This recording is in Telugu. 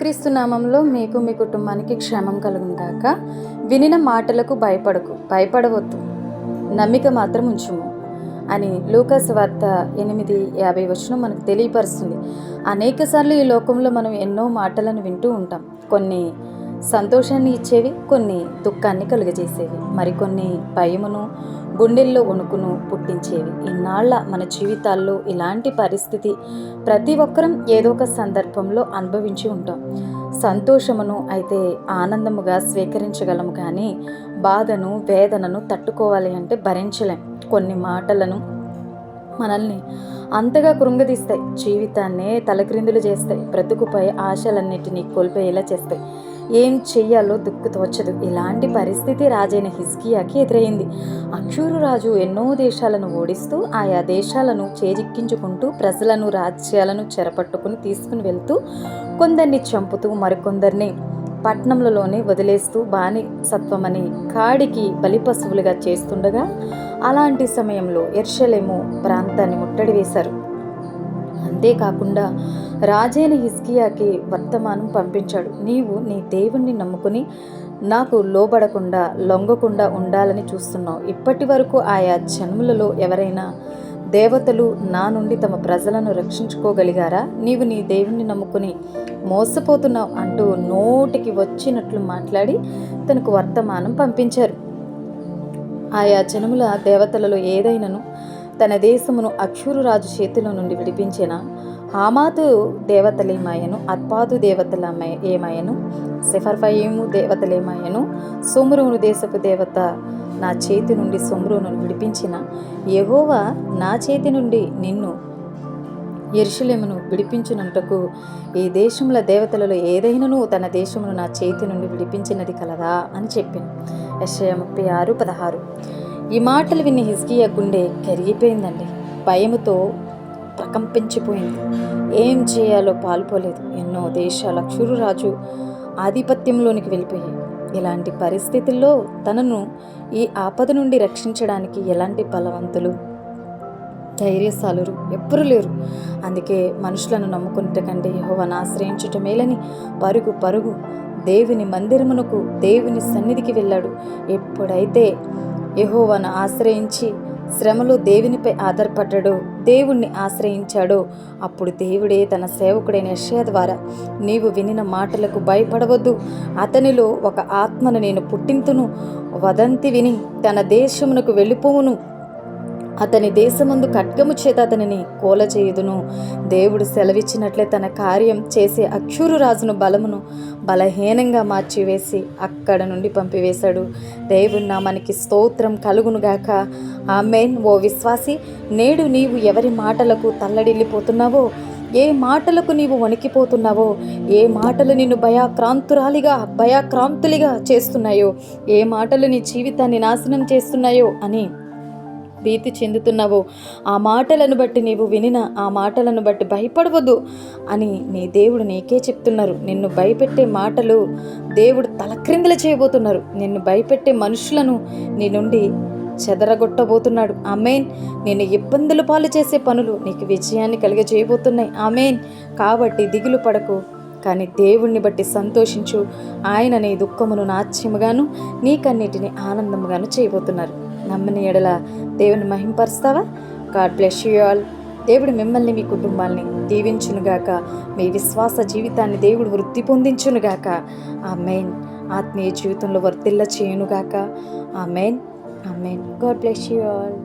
యేసుక్రీస్తు నామంలో మీకు మీ కుటుంబానికి క్షేమం కలుగును గాక. వినిన మాటలకు భయపడవద్దు, నమ్మిక మాత్రం ఉంచుము అని లూకాసు వార్త 8:50 మనకు తెలియపరుస్తుంది. అనేక సార్లు ఈ లోకంలో మనం ఎన్నో మాటలను వింటూ ఉంటాం. కొన్ని సంతోషాన్ని ఇచ్చేవి, కొన్ని దుఃఖాన్ని కలుగజేసేవి, మరికొన్ని భయమును, గుండెల్లో వణుకును పుట్టించేవి. ఇన్నాళ్ళ మన జీవితాల్లో ఇలాంటి పరిస్థితి ప్రతి ఒక్కరం ఏదో ఒక సందర్భంలో అనుభవించి ఉంటాం. సంతోషమును అయితే ఆనందముగా స్వీకరించగలము, కానీ బాధను, వేదనను తట్టుకోవాలి అంటే భరించలేం. కొన్ని మాటలను మనల్ని అంతగా కృంగదీస్తాయి, జీవితాన్నే తలక్రిందులు చేస్తాయి, బ్రతుకుపై ఆశలన్నిటినీ కోల్పోయేలా చేస్తాయి. ఏం చెయ్యాలో దిక్కు తోచదు. ఇలాంటి పరిస్థితి రాజైన హిజ్కియాకి ఎదురైంది. అష్షూరు రాజు ఎన్నో దేశాలను ఓడిస్తూ, ఆయా దేశాలను చేజిక్కించుకుంటూ, ప్రజలను, రాజ్యాలను చెరపట్టుకుని తీసుకుని వెళ్తూ, కొందరిని చంపుతూ, మరికొందరిని పట్టణంలోనే వదిలేస్తూ బానిసత్వమని కాడికి బలిపశువులుగా చేస్తుండగా, అలాంటి సమయంలో యెరూషలేము ప్రాంతాన్ని ముట్టడి వేశారు. అంతేకాకుండా రాజైన హిజ్కియాకి వర్తమానం పంపించాడు. నీవు నీ దేవుణ్ణి నమ్ముకుని నాకు లోబడకుండా, లొంగకుండా ఉండాలని చూస్తున్నావు. ఇప్పటి వరకు ఆయా జన్మలలో ఎవరైనా దేవతలు నా నుండి తమ ప్రజలను రక్షించుకోగలిగారా? నీవు నీ దేవుణ్ణి నమ్ముకుని మోసపోతున్నావు అంటూ నోటికి వచ్చినట్లు మాట్లాడి తనకు వర్తమానం పంపించారు. ఆయా జనముల దేవతలలో ఏదైనను తన దేశమును అష్షూరు రాజు చేతిలో నుండి విడిపించిన హామాతు దేవతలేమాయను, అర్పాదు ఏమాయను, సెఫర్వయీము దేవతలేమాయను, సోమ్రోను దేశపు దేవత నా చేతి నుండి సోమ్రోనును విడిపించిన యెహోవా నా చేతి నుండి నిన్ను యెరూషలేమును విడిపించునంటకు ఈ దేశముల దేవతలలో ఏదైనను తన దేశమును నా చేతి నుండి విడిపించినది కలదా అని చెప్పింది. యెషయా 36:16. ఈ మాటలు విని హిజ్కియా గుండె కరిగిపోయిందండి. భయముతో ప్రకంపించిపోయింది. ఏం చేయాలో పాల్పోలేదు. ఎన్నో దేశాల అష్షూరు రాజు ఆధిపత్యంలోనికి వెళ్ళిపోయాయి. ఇలాంటి పరిస్థితుల్లో తనను ఈ ఆపద నుండి రక్షించడానికి ఎలాంటి బలవంతులు, ధైర్యశాలురు ఎవ్వరూ లేరు. అందుకే మనుషులను నమ్ముకున్నట కంటే యెహోవాను ఆశ్రయించుట మేలని పరుగు దేవుని మందిరమునకు, దేవుని సన్నిధికి వెళ్ళాడు. ఎప్పుడైతే యెహోవాను ఆశ్రయించి శ్రమలో దేవునిపై ఆధారపడ్డాడో, దేవుణ్ణి ఆశ్రయించాడో, అప్పుడు దేవుడే తన సేవకుడైన యెషయా ద్వారా నీవు వినిన మాటలకు భయపడవద్దు, అతనిలో ఒక ఆత్మను నేను పుట్టింతును, వదంతి విని తన దేశమునకు వెళ్ళిపోవును, అతని దేశమందు ఖడ్గము చేత అతనిని కూలచేయుదును. దేవుడు సెలవిచ్చినట్లే తన కార్యం చేసే అష్షూరు రాజును బలమును బలహీనంగా మార్చివేసి అక్కడ నుండి పంపివేశాడు. దేవుని నామానికి స్తోత్రం కలుగునుగాక. ఆమేన్. ఓ విశ్వాసి, నేడు నీవు ఎవరి మాటలకు తల్లడిల్లిపోతున్నావో, ఏ మాటలకు నీవు వణికిపోతున్నావో, ఏ మాటలు నిన్ను భయాక్రాంతులిగా చేస్తున్నాయో, ఏ మాటలు నీ జీవితాన్ని నాశనం చేస్తున్నాయో అని భీతి చెందుతున్నావో, ఆ మాటలను బట్టి నీవు వినిన ఆ మాటలను బట్టి భయపడవద్దు అని నీ దేవుడు నీకే చెప్తున్నారు. నిన్ను భయపెట్టే మాటలు దేవుడు తలక్రిందులు చేయబోతున్నారు. నిన్ను భయపెట్టే మనుషులను నీ నుండి చెదరగొట్టబోతున్నాడు. ఆమేన్. నేను ఇబ్బందుల పాలు చేసే పనులు నీకు విజయాన్ని కలిగజేయబోతున్నాయి. ఆమేన్. కాబట్టి దిగులు పడకు, కానీ దేవుణ్ణి బట్టి సంతోషించు. ఆయన నీ దుఃఖమును నాట్యముగాను, నీ కన్నిటిని ఆనందముగాను చేయబోతున్నారు. నమ్మని ఎడల దేవుని మహింపరుస్తావా? God bless you all. దేవుడు మిమ్మల్ని, మీ కుటుంబాన్ని దీవించునుగాక. మీ విశ్వాస జీవితాన్ని దేవుడు వృద్ధి పొందించునుగాక. ఆమేన్. ఆత్మీయ జీవితంలో వర్ధిల్ల చేయునుగాక. ఆమేన్. ఆమేన్. God bless you all.